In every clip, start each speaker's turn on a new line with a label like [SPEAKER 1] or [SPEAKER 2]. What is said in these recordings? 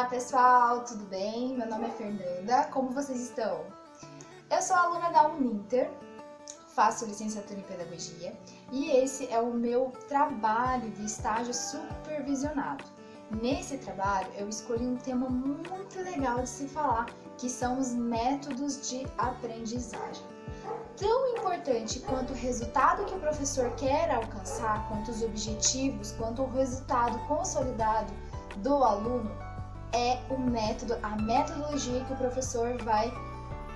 [SPEAKER 1] Olá pessoal, tudo bem? Meu nome é Fernanda, como vocês estão? Eu sou aluna da Uninter, faço licenciatura em Pedagogia e esse é o meu trabalho de estágio supervisionado. Nesse trabalho eu escolhi um tema muito legal de se falar, que são os métodos de aprendizagem. Tão importante quanto o resultado que o professor quer alcançar, quanto os objetivos, quanto o resultado consolidado do aluno, é o método, a metodologia que o professor vai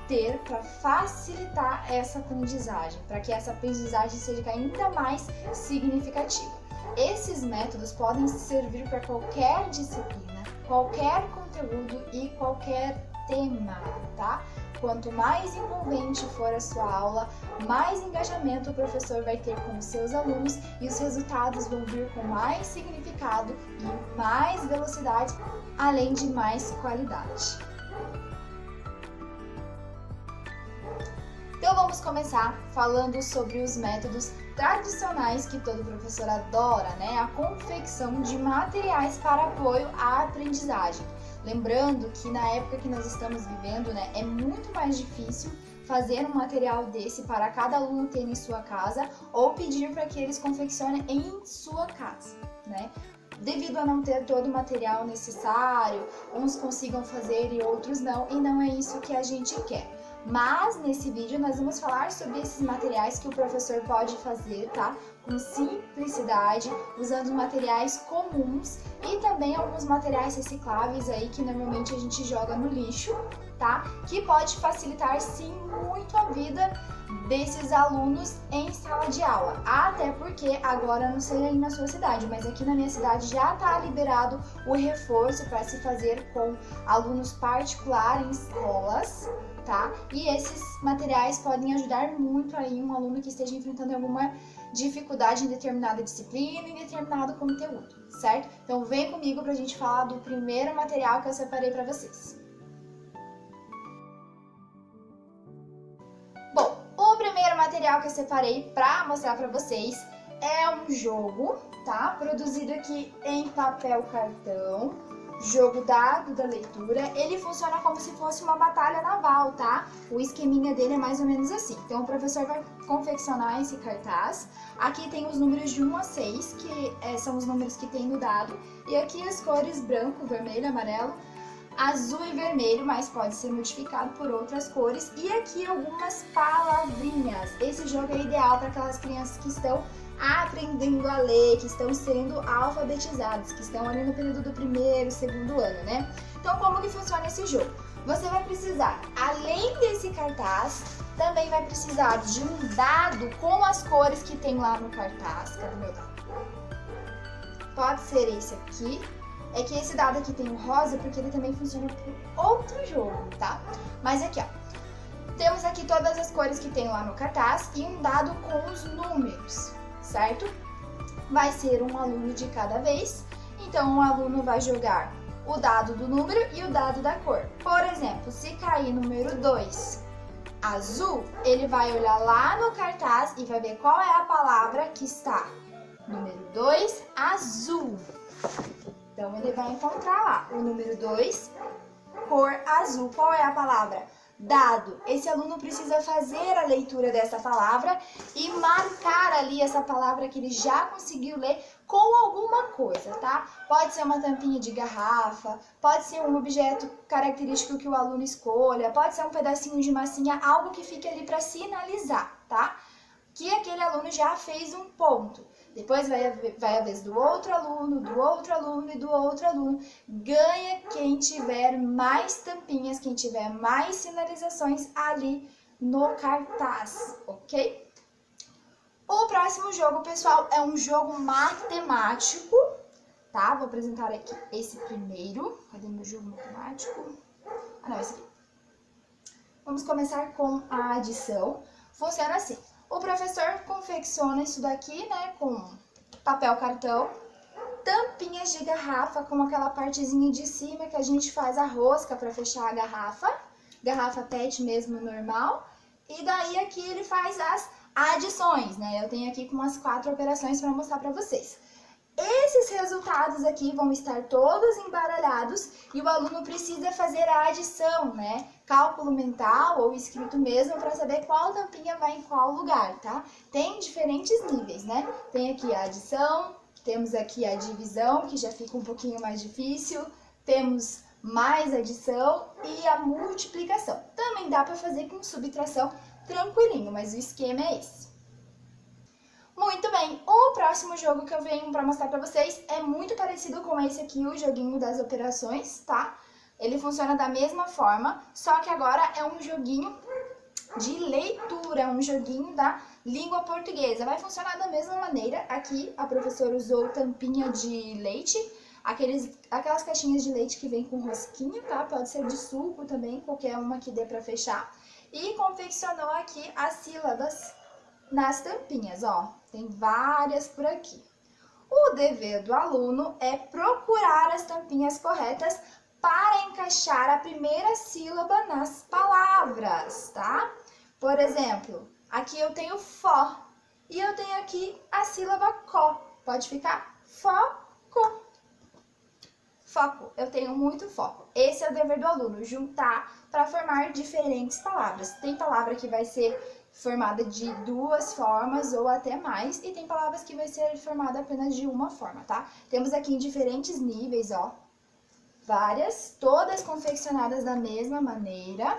[SPEAKER 1] ter para facilitar essa aprendizagem, para que essa aprendizagem seja ainda mais significativa. Esses métodos podem servir para qualquer disciplina, qualquer conteúdo e qualquer tema, tá? Quanto mais envolvente for a sua aula, mais engajamento o professor vai ter com os seus alunos e os resultados vão vir com mais significado e mais velocidade, além de mais qualidade. Então vamos começar falando sobre os métodos tradicionais que todo professor adora, né? A confecção de materiais para apoio à aprendizagem. Lembrando que na época que nós estamos vivendo, né, é muito mais difícil fazer um material desse para cada aluno ter em sua casa ou pedir para que eles confeccionem em sua casa, né? Devido a não ter todo o material necessário, uns consigam fazer e outros não, e não é isso que a gente quer. Mas nesse vídeo nós vamos falar sobre esses materiais que o professor pode fazer, tá? Com simplicidade, usando materiais comuns e também alguns materiais recicláveis aí que normalmente a gente joga no lixo, tá? Que pode facilitar sim muito a vida desses alunos em sala de aula. Até porque agora não sei aí na sua cidade, mas aqui na minha cidade já está liberado o reforço para se fazer com alunos particulares em escolas, tá? E esses materiais podem ajudar muito aí um aluno que esteja enfrentando alguma dificuldade em determinada disciplina, em determinado conteúdo, certo? Então vem comigo pra gente falar do primeiro material que eu separei para vocês. Bom, o primeiro material que eu separei para mostrar para vocês é um jogo, tá? Produzido aqui em papel cartão. Jogo dado da leitura, ele funciona como se fosse uma batalha naval, tá? O esqueminha dele é mais ou menos assim. Então o professor vai confeccionar esse cartaz. Aqui tem os números de 1 a 6, que são os números que tem no dado. E aqui as cores branco, vermelho, amarelo, azul e vermelho, mas pode ser modificado por outras cores. E aqui algumas palavrinhas. Esse jogo é ideal para aquelas crianças que estão aprendendo a ler, que estão sendo alfabetizados, que estão ali no período do primeiro, segundo ano, né? Então, como que funciona esse jogo? Você vai precisar, além desse cartaz, também vai precisar de um dado com as cores que tem lá no cartaz. Cadê meu dado? Pode ser esse aqui. É que esse dado aqui tem o rosa porque ele também funciona por outro jogo, tá? Mas aqui, ó. Temos aqui todas as cores que tem lá no cartaz e um dado com os números, certo? Vai ser um aluno de cada vez, então o aluno vai jogar o dado do número e o dado da cor. Por exemplo, se cair número 2 azul, ele vai olhar lá no cartaz e vai ver qual é a palavra que está número 2 azul. Então ele vai encontrar lá o número 2, cor azul. Qual é a palavra? Dado. Esse aluno precisa fazer a leitura dessa palavra e marcar ali essa palavra que ele já conseguiu ler com alguma coisa, tá? Pode ser uma tampinha de garrafa, pode ser um objeto característico que o aluno escolha, pode ser um pedacinho de massinha, algo que fique ali para sinalizar, tá? Que aquele aluno já fez um ponto. Depois vai a vez do outro aluno e do outro aluno. Ganha quem tiver mais tampinhas, quem tiver mais sinalizações ali no cartaz, ok? O próximo jogo, pessoal, é um jogo matemático, tá? Vou apresentar aqui esse primeiro. Cadê meu jogo matemático? Ah, não, esse aqui. Vamos começar com a adição. Funciona assim. O professor confecciona isso daqui, né, com papel cartão, tampinhas de garrafa com aquela partezinha de cima que a gente faz a rosca para fechar a garrafa PET mesmo normal, e daí aqui ele faz as adições, né, eu tenho aqui com umas 4 operações para mostrar para vocês. Esses resultados aqui vão estar todos embaralhados e o aluno precisa fazer a adição, né? Cálculo mental ou escrito mesmo para saber qual tampinha vai em qual lugar, tá? Tem diferentes níveis, né? Tem aqui a adição, temos aqui a divisão, que já fica um pouquinho mais difícil, temos mais adição e a multiplicação. Também dá para fazer com subtração tranquilinho, mas o esquema é esse. Muito bem, o próximo jogo que eu venho para mostrar para vocês é muito parecido com esse aqui, o joguinho das operações, tá? Ele funciona da mesma forma, só que agora é um joguinho de leitura, um joguinho da língua portuguesa. Vai funcionar da mesma maneira. Aqui a professora usou tampinha de leite, aquelas caixinhas de leite que vem com rosquinha, tá? Pode ser de suco também, qualquer uma que dê para fechar. E confeccionou aqui as sílabas nas tampinhas, ó. Tem várias por aqui. O dever do aluno é procurar as tampinhas corretas para encaixar a primeira sílaba nas palavras, tá? Por exemplo, aqui eu tenho fó e eu tenho aqui a sílaba có. Pode ficar foco. Foco, eu tenho muito foco. Esse é o dever do aluno, juntar para formar diferentes palavras. Tem palavra que vai ser formada de duas formas ou até mais, e tem palavras que vai ser formada apenas de uma forma, tá? Temos aqui em diferentes níveis, ó, várias, todas confeccionadas da mesma maneira.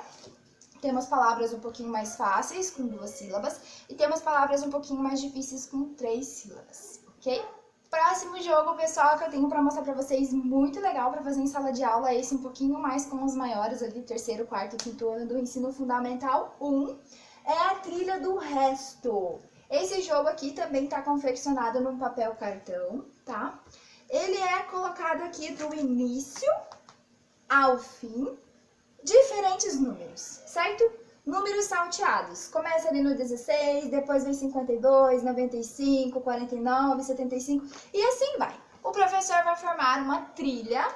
[SPEAKER 1] Temos palavras um pouquinho mais fáceis, com 2 sílabas, e temos palavras um pouquinho mais difíceis, com 3 sílabas, ok? Próximo jogo, pessoal, que eu tenho para mostrar para vocês, muito legal para fazer em sala de aula, esse um pouquinho mais com os maiores ali, 3º, 4º, 5º ano do ensino fundamental 1, é a trilha do resto. Esse jogo aqui também está confeccionado num papel cartão, tá? Ele é colocado aqui do início ao fim, diferentes números, certo? Números salteados. Começa ali no 16, depois vem 52, 95, 49, 75 e assim vai. O professor vai formar uma trilha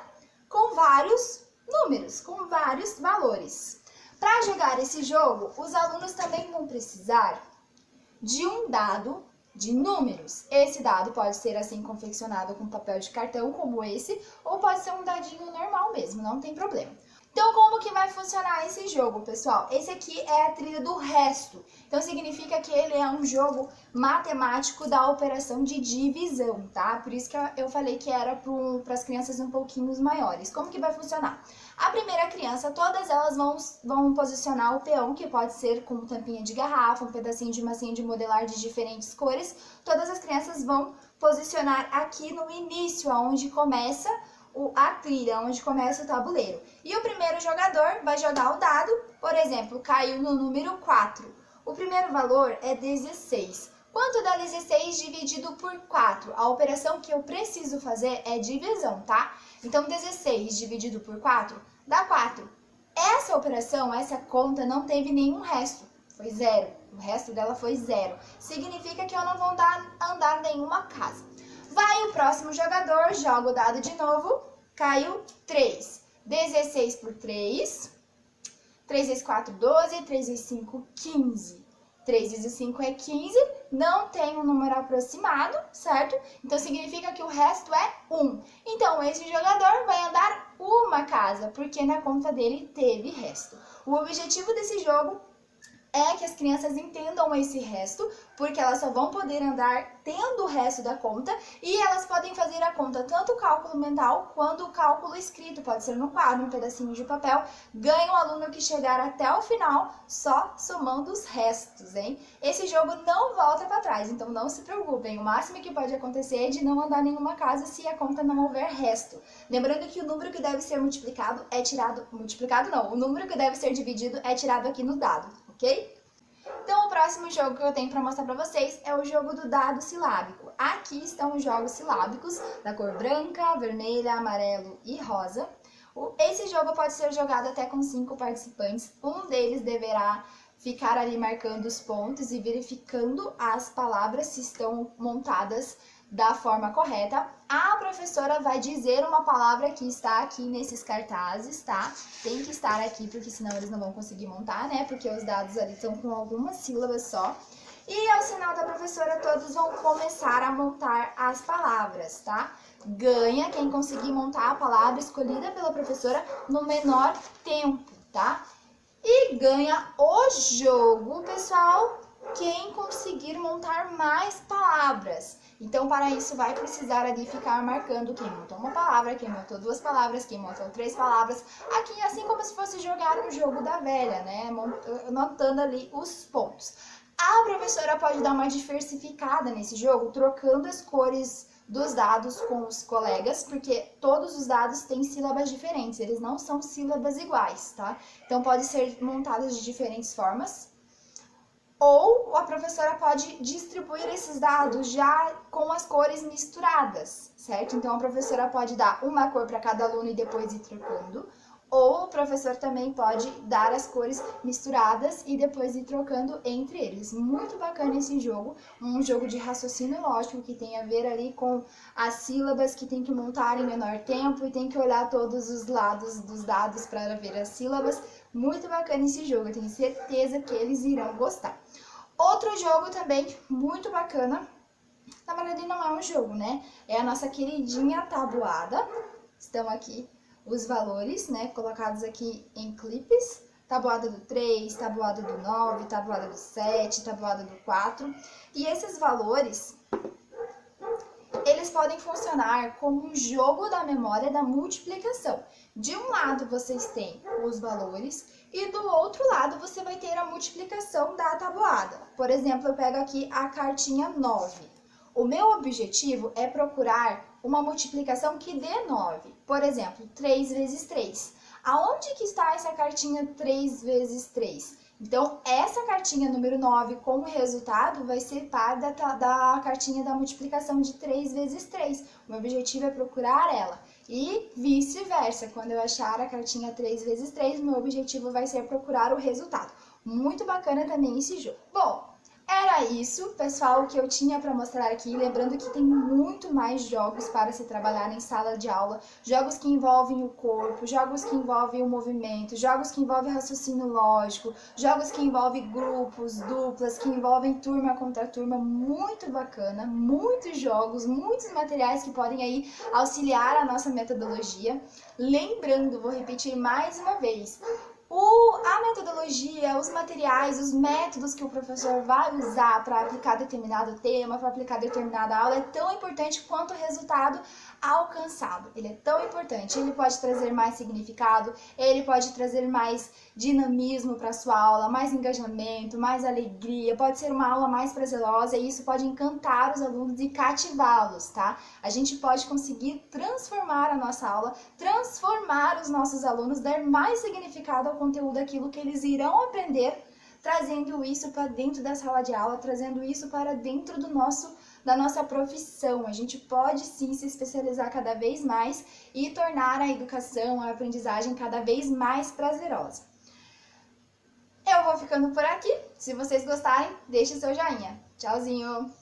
[SPEAKER 1] com vários números, com vários valores. Para jogar esse jogo, os alunos também vão precisar de um dado de números. Esse dado pode ser assim confeccionado com papel de cartão como esse, ou pode ser um dadinho normal mesmo, não tem problema. Então, como que vai funcionar esse jogo, pessoal? Esse aqui é a trilha do resto. Então, significa que ele é um jogo matemático da operação de divisão, tá? Por isso que eu falei que era para as crianças um pouquinho maiores. Como que vai funcionar? A primeira criança, todas elas vão posicionar o peão, que pode ser com tampinha de garrafa, um pedacinho de massinha de modelar de diferentes cores. Todas as crianças vão posicionar aqui no início, onde começa a trilha, onde começa o tabuleiro. E o primeiro jogador vai jogar o dado, por exemplo, caiu no número 4. O primeiro valor é 16. Quanto dá 16 dividido por 4? A operação que eu preciso fazer é divisão, tá? Então, 16 dividido por 4 dá 4. Essa operação, essa conta, não teve nenhum resto. Foi 0. O resto dela foi 0. Significa que eu não vou andar nenhuma casa. Vai o próximo jogador, joga o dado de novo, caiu 3. 16 por 3, 3 vezes 4, 12, 3 vezes 5, 15. 3 vezes 5 é 15, não tem um número aproximado, certo? Então, significa que o resto é 1. Então, esse jogador vai andar uma casa, porque na conta dele teve resto. O objetivo desse jogo é que as crianças entendam esse resto, porque elas só vão poder andar tendo o resto da conta, e elas podem fazer a conta tanto o cálculo mental quanto o cálculo escrito, pode ser no quadro, um pedacinho de papel. Ganha o aluno que chegar até o final só somando os restos, hein? Esse jogo não volta para trás, então não se preocupem, o máximo que pode acontecer é de não andar nenhuma casa se a conta não houver resto. Lembrando que o número que deve ser multiplicado é tirado, o número que deve ser dividido é tirado aqui no dado, ok? Então, o próximo jogo que eu tenho para mostrar para vocês é o jogo do dado silábico. Aqui estão os jogos silábicos da cor branca, vermelha, amarelo e rosa. Esse jogo pode ser jogado até com 5 participantes. Um deles deverá ficar ali marcando os pontos e verificando as palavras se estão montadas da forma correta. A professora vai dizer uma palavra que está aqui nesses cartazes, tá? Tem que estar aqui, porque senão eles não vão conseguir montar, né? Porque os dados ali estão com algumas sílabas só. E ao sinal da professora, todos vão começar a montar as palavras, tá? Ganha quem conseguir montar a palavra escolhida pela professora no menor tempo, tá? E ganha o jogo, pessoal, quem conseguir montar mais palavras. Então, para isso, vai precisar ali ficar marcando quem montou uma palavra, quem montou duas palavras, quem montou três palavras. Aqui, assim como se fosse jogar um jogo da velha, né? Anotando ali os pontos. A professora pode dar uma diversificada nesse jogo, trocando as cores dos dados com os colegas, porque todos os dados têm sílabas diferentes, eles não são sílabas iguais, tá? Então, pode ser montados de diferentes formas. Ou a professora pode distribuir esses dados já com as cores misturadas, certo? Então, a professora pode dar uma cor para cada aluno e depois ir trocando. Ou o professor também pode dar as cores misturadas e depois ir trocando entre eles. Muito bacana esse jogo, um jogo de raciocínio lógico que tem a ver ali com as sílabas que tem que montar em menor tempo e tem que olhar todos os lados dos dados para ver as sílabas. Muito bacana esse jogo, eu tenho certeza que eles irão gostar. Outro jogo também muito bacana, na verdade não é um jogo, né? É a nossa queridinha tabuada. Estão aqui os valores, né, colocados aqui em clipes. Tabuada do 3, tabuada do 9, tabuada do 7, tabuada do 4. E esses valores, eles podem funcionar como um jogo da memória da multiplicação. De um lado vocês têm os valores e do outro lado você vai ter a multiplicação da tabuada. Por exemplo, eu pego aqui a cartinha 9. O meu objetivo é procurar uma multiplicação que dê 9. Por exemplo, 3 vezes 3. Aonde que está essa cartinha 3 vezes 3? Então, essa cartinha número 9 como resultado vai ser par da cartinha da multiplicação de 3 vezes 3. O meu objetivo é procurar ela. E vice-versa, quando eu achar a cartinha 3 vezes 3, meu objetivo vai ser procurar o resultado. Muito bacana também esse jogo. Bom, era isso, pessoal, que eu tinha para mostrar aqui. Lembrando que tem muito mais jogos para se trabalhar em sala de aula. Jogos que envolvem o corpo, jogos que envolvem o movimento, jogos que envolvem raciocínio lógico, jogos que envolvem grupos, duplas, que envolvem turma contra turma. Muito bacana, muitos jogos, muitos materiais que podem aí auxiliar a nossa metodologia. Lembrando, vou repetir mais uma vez, a metodologia, os materiais, os métodos que o professor vai usar para aplicar determinado tema, para aplicar determinada aula, é tão importante quanto o resultado alcançado. Ele é tão importante, ele pode trazer mais significado, ele pode trazer mais dinamismo para a sua aula, mais engajamento, mais alegria, pode ser uma aula mais prazerosa e isso pode encantar os alunos e cativá-los, tá? A gente pode conseguir transformar a nossa aula, transformar os nossos alunos, dar mais significado ao conteúdo, aquilo que eles irão aprender, trazendo isso para dentro da sala de aula, trazendo isso para dentro da nossa profissão. A gente pode sim se especializar cada vez mais e tornar a educação, a aprendizagem cada vez mais prazerosa. Eu vou ficando por aqui. Se vocês gostarem, deixe seu joinha. Tchauzinho!